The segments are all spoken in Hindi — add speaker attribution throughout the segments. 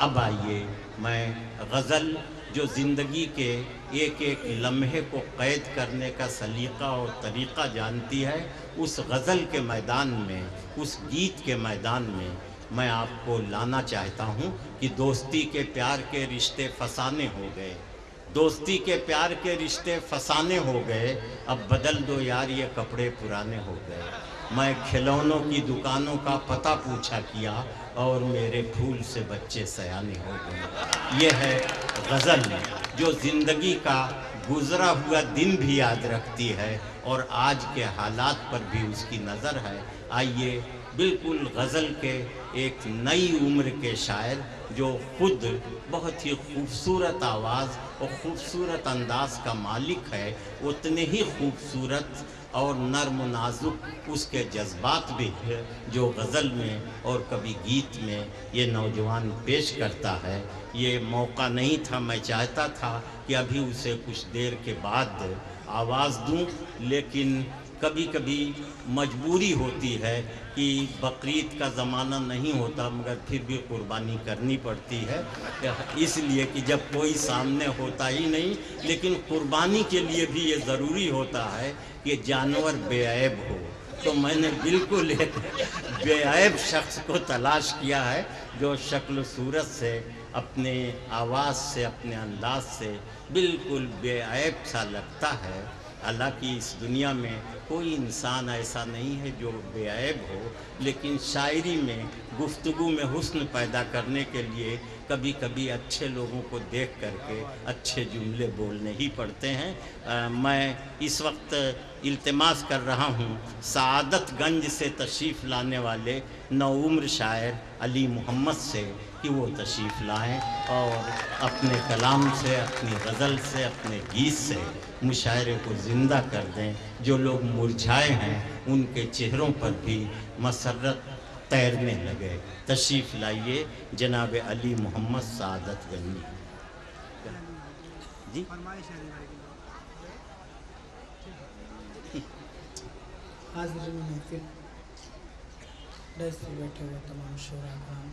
Speaker 1: अब आइए, मैं गज़ल जो ज़िंदगी के एक एक लम्हे को क़ैद करने का सलीक़ा और तरीक़ा जानती है, उस गज़ल के मैदान में, उस गीत के मैदान में मैं आपको लाना चाहता हूँ कि दोस्ती के प्यार के रिश्ते फसाने हो गए, दोस्ती के प्यार के रिश्ते फसाने हो गए, अब बदल दो यार ये कपड़े पुराने हो गए। मैं खिलौनों की दुकानों का पता पूछा किया और मेरे फूल से बच्चे सयाने हो गए। ये है गज़ल जो ज़िंदगी का गुज़रा हुआ दिन भी याद रखती है और आज के हालात पर भी उसकी नज़र है। आइए, बिल्कुल गज़ल के एक नई उम्र के शायर जो खुद बहुत ही खूबसूरत आवाज़ और ख़ूबसूरत अंदाज़ का मालिक है, उतने ही खूबसूरत और नर्म नाजुक उसके जज्बात भी है जो गज़ल में और कभी गीत में ये नौजवान पेश करता है। ये मौका नहीं था, मैं चाहता था कि अभी उसे कुछ देर के बाद आवाज़ दूं, लेकिन कभी कभी मजबूरी होती है कि बकरीद का ज़माना नहीं होता मगर फिर भी कुर्बानी करनी पड़ती है, इसलिए कि जब कोई सामने होता ही नहीं, लेकिन कुर्बानी के लिए भी ये ज़रूरी होता है कि जानवर बेऐब हो। तो मैंने बिल्कुल एक बेऐब शख्स को तलाश किया है जो शक्ल सूरत से, अपने आवाज़ से, अपने अंदाज से बिल्कुल बेऐब सा लगता है। हालांकि इस दुनिया में कोई इंसान ऐसा नहीं है जो बेऐब हो, लेकिन शायरी में, गुफ्तगू में हुस्न पैदा करने के लिए कभी कभी अच्छे लोगों को देख करके अच्छे जुमले बोलने ही पड़ते हैं। मैं इस वक्त इल्तिमास कर रहा हूँ सआदतगंज से तशरीफ़ लाने वाले नौउम्र शायर अली मोहम्मद से कि वो तशरीफ़ लाएं और अपने कलाम से, अपनी गज़ल से, अपने गीत से मुशायरे को ज़िंदा कर दें। जो लोग मुरझाए हैं उनके चेहरों पर भी मसरत तैरने लगे। तशरीफ़ लाइए जनाब अली मोहम्मद सआदतगंज जी।
Speaker 2: हाज़िरीन महफ़िल, बैठे हुए तमाम शोरा कराम,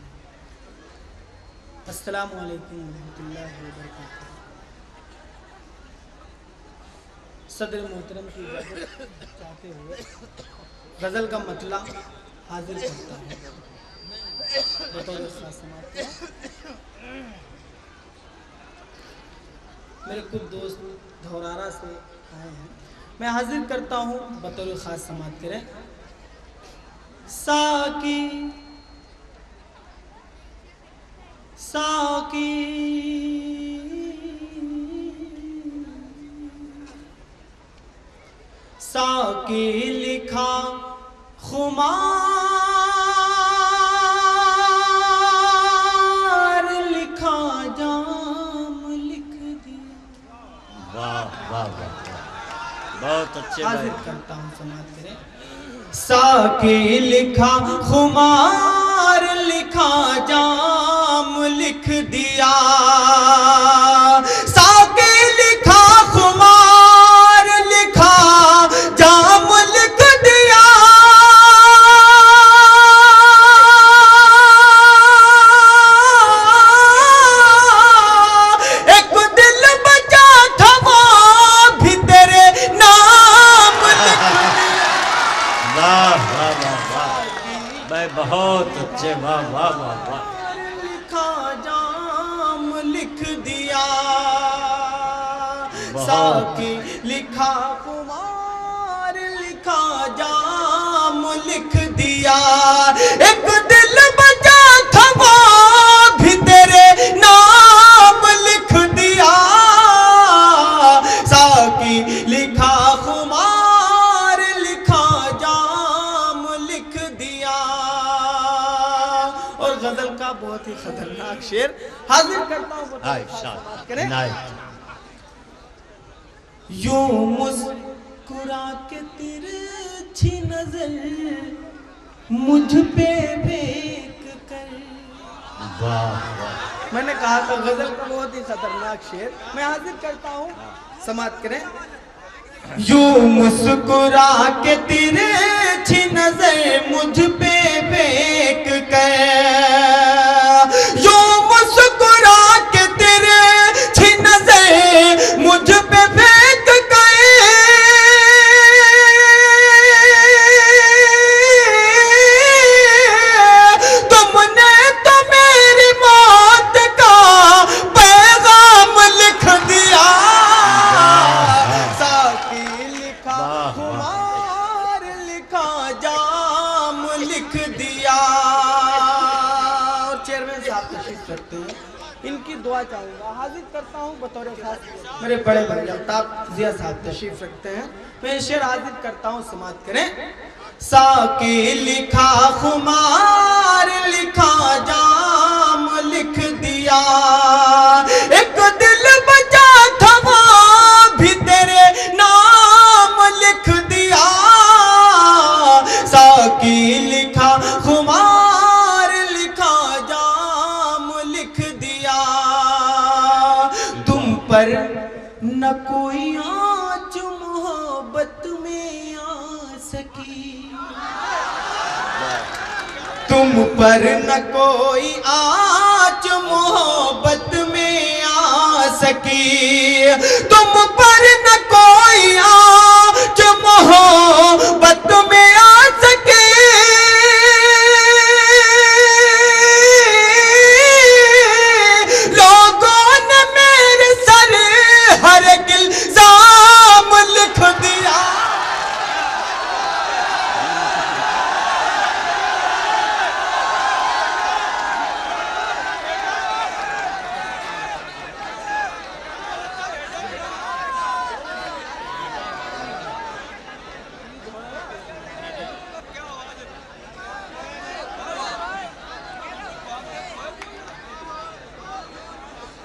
Speaker 2: अस्सलामु अलैकुम वरहमतुल्लाहि वबरकातुहू। सदर मोहतरम की इजाज़त चाहते हुए गज़ल का मतला हाजिर करता है बतौर समाप्ति। मेरे कुछ दोस्त धौरारा से आए हैं, मैं हाजिर करता हूँ बतौर ख़ास समाप्त करें। साकी साकी साकी लिखा खुमार, लिखा जाम लिख दिया।
Speaker 1: वाह वाह वाह, बहुत अच्छे।
Speaker 2: हाजिर करता हूँ समाप्त करें। साकी लिखा खुमार, लिखा जाम लिख दिया। साकी लिखा खुमार, लिखा जाम लिख दिया। एक दिल बचा था वो भी तेरे नाम लिख दिया।
Speaker 1: वाह वाह वाह वाह, मैं बहुत अच्छे। वाह वाह वाह वाह।
Speaker 2: लिखा जाम लिख दिया।
Speaker 1: बहुत।
Speaker 2: साकी लिखा कुमार, लिखा जाम लिख दिया। एक दिल बचा था वो भी तेरे नाम लिख दिया। साकी लिखा खुमार, लिखा जाम लिख दिया। और गजल का बहुत ही खतरनाक शेर हाजिर करता हूँ। यूं मुस्कुरा के तिरछी नजर मुझ पे फेंक कर।
Speaker 1: वाह वाह,
Speaker 2: मैंने कहा था गजल का बहुत ही खतरनाक शेर, मैं हाजिर करता हूँ, समाप्त करें। यूं मुस्कुरा के तिरछी नजर मुझ पे फेंक कर, यूं मुस्कुरा तशरीफ रखते हैं, इनकी दुआ चाहूँगा। हाजिर करता हूँ बतौर खास मेरे बड़े भाई अल्ताफ जिया साहब तशरीफ रखते हैं। मैं शेर हाजिर करता हूँ, समात करें। साकी लिखा खुमार लिखा जाम लिख दिया, एक दिल बचा था वो भी तेरे नाम लिख दिया। साकी लिखा खुमार लिखा जाम लिख दिया, तुम पर न कोई आँच मोहब्बत में आ सकी, तुम पर न कोई आँच मोहब्बत में आ सकी, तुम पर न कोई आँच मोहब्बत में आ सकी। लोगों ने मेरे सर हर इल्जाम लिख दिया,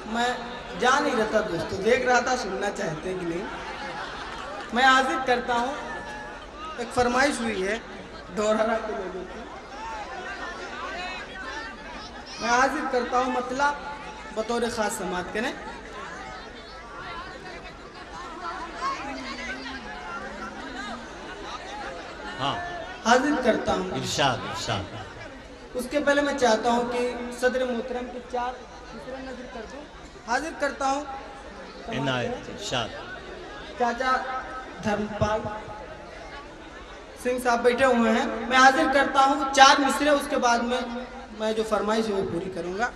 Speaker 2: मैं जा नहीं रहता दोस्तों, देख रहा था सुनना चाहते कि नहीं। मैं हाजिर करता हूँ, एक फरमाइश हुई है दोहराना के लोगों की, मैं हाजिर करता हूँ मतलब बतौर खास समात करें।
Speaker 1: हाँ
Speaker 2: हाजिर करता हूँ,
Speaker 1: इरशाद इरशाद।
Speaker 2: उसके पहले मैं चाहता हूँ कि सदर मोहतरम के 4 दूसरे नजर कर दूँ। हाजिर करता हूँ
Speaker 1: इनायत इरशाद।
Speaker 2: चाचा धर्मपाल सिंह साहब बैठे हुए हैं, मैं हाजिर करता हूँ 4 मिसरे, उसके बाद में मैं जो फरमाइश है वो पूरी करूँगा।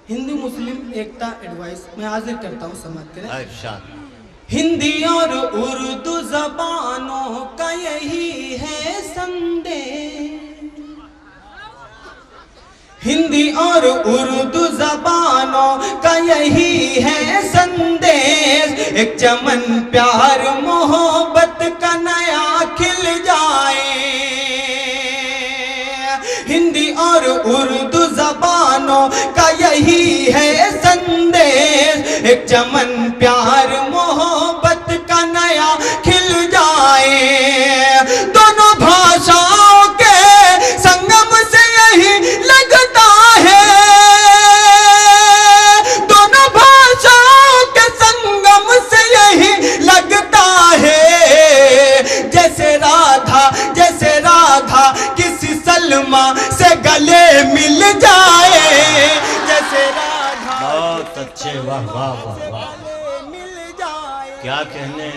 Speaker 2: हिंदू मुस्लिम एकता एडवाइस मैं हाजिर करता हूँ, समाप्त करें।
Speaker 1: इरशाद।
Speaker 2: हिंदी और उर्दू जबानों का यही है संदेश, हिंदी और उर्दू जबानों का यही है संदेश, एक चमन प्यार मोहब्बत का नया खिल जाए। हिंदी और उर्दू जबानों का यही है संदेश, एक चमन प्यार मोहब्बत का नया खिल जाए। दोनों भाषाओं के संगम से यही लगता है, दोनों भाषाओं के संगम से यही लगता है। जैसे राधा किसी सलमा से गले मिल जाए, जैसे राधा
Speaker 1: बहुत अच्छे, वाह वाह वाह वाह,
Speaker 2: मिल जाए।
Speaker 1: क्या कहने,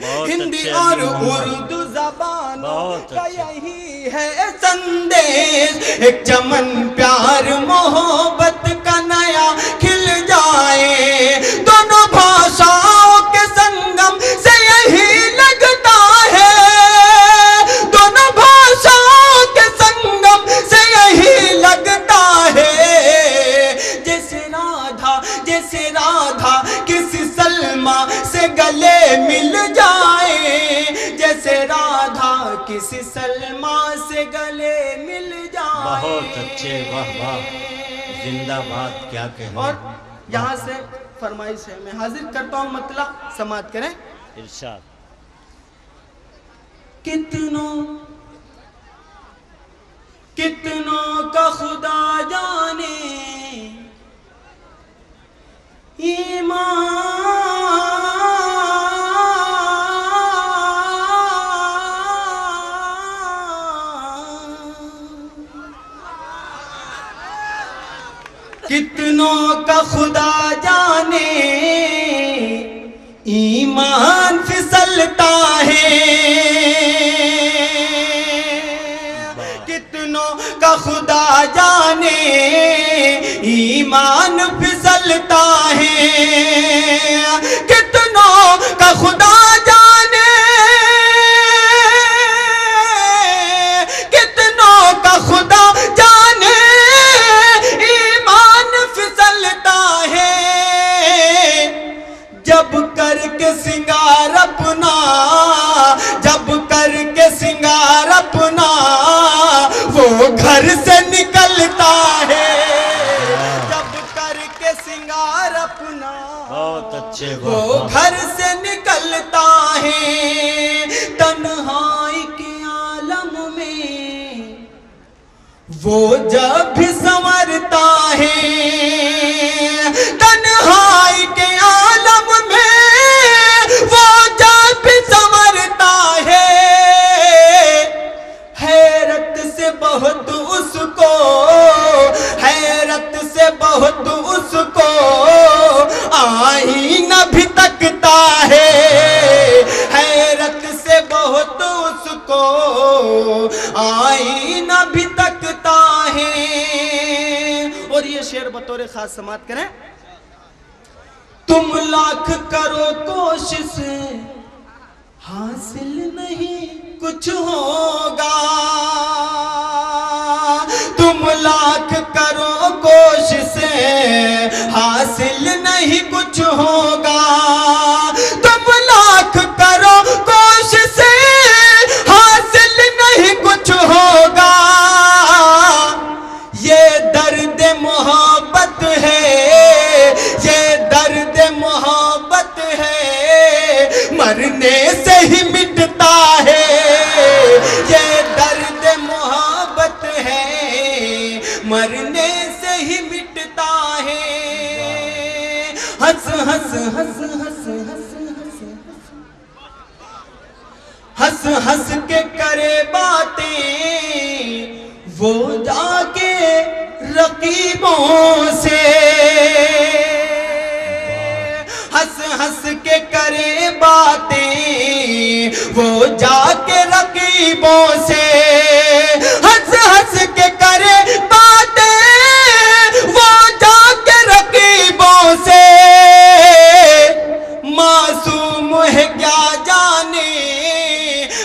Speaker 1: बहुत
Speaker 2: हिंदी
Speaker 1: अच्छे
Speaker 2: और
Speaker 1: मोहम्मद।
Speaker 2: उर्दू जबानों
Speaker 1: बहुत
Speaker 2: का
Speaker 1: अच्छे।
Speaker 2: यही है संदेश, एक चमन प्यार मोहब्बत का नया खिल जाए। दोनों भाषाओं के संगम से यही लगता है, दोनों भाषाओं के संगम से यही लगता है। जैसे राधा किसी सलमा से गले मिल जाए, जैसे राधा किसी सलमा से गले मिल जाए।
Speaker 1: बहुत अच्छे, वाह वाह, जिंदाबाद, क्या कहने।
Speaker 2: और यहाँ से फरमाइश है, मैं हाजिर करता हूँ मतलब समाप्त करें।
Speaker 1: इरशाद।
Speaker 2: कितनों का खुदा जाने कितनों का खुदा जाने ईमान फिसलता है, कितनों का खुदा जाने ईमान फिसलता है, कितनों का खुदा जाने वो घर से निकलता है तन्हाई के आलम में, वो जब भी संवरता है तन्हाई के आलम में, वो जब भी संवरता है, हैरत से बहुत उसको, हैरत से बहुत उसको आईना भी तकता है, हैरत से बहुत उसको आईना भी तकता है। और ये शेर बतौर खास समात करें। तुम लाख करो कोशिश हासिल नहीं कुछ होगा, तुम लाख करो कोशिश हासिल नहीं कुछ होगा, तुम लाख करो कोशिश हासिल नहीं कुछ होगा। ये दर्द मोहब्बत है, ये दर्द मोहब्बत है, मरने से ही मिटता है, ये दर्द मोहब्बत है, मरने से ही मिटता है। हंस हंस हंस हंस हंस हंस हंस के करे बातें वो जाके रकीबों से, हंस हंस के करे बातें वो जाके रकीबों से, हंस हंस के करे बातें वो जाके रकीबों से। मासूम है क्या जाने,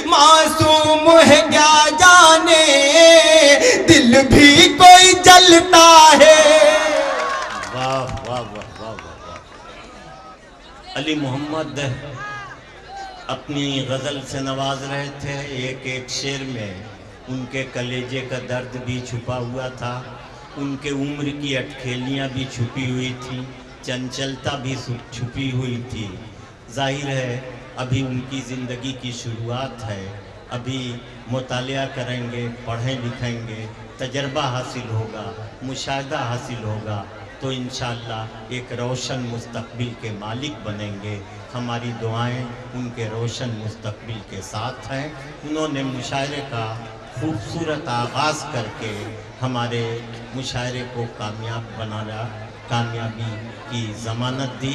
Speaker 2: मासूम है क्या जाने, दिल भी कोई जलता है।
Speaker 1: वाह वाह वाह वाह वाह। अली मोहम्मद अपनी गज़ल से नवाज रहे थे। एक एक शेर में उनके कलेजे का दर्द भी छुपा हुआ था, उनके उम्र की अटखेलियाँ भी छुपी हुई थी, चंचलता भी छुपी हुई थी। जाहिर है अभी उनकी ज़िंदगी की शुरुआत है, अभी मुतालिया करेंगे, पढ़ें लिखेंगे, तजर्बा हासिल होगा, मुशाहिदा हासिल होगा, तो इंशाअल्लाह एक रोशन मुस्तकबिल के मालिक बनेंगे। हमारी दुआएं उनके रोशन मुस्तकबिल के साथ हैं। उन्होंने मुशायरे का खूबसूरत आगाज़ करके हमारे मुशायरे को कामयाब बनाया, कामयाबी की ज़मानत दी।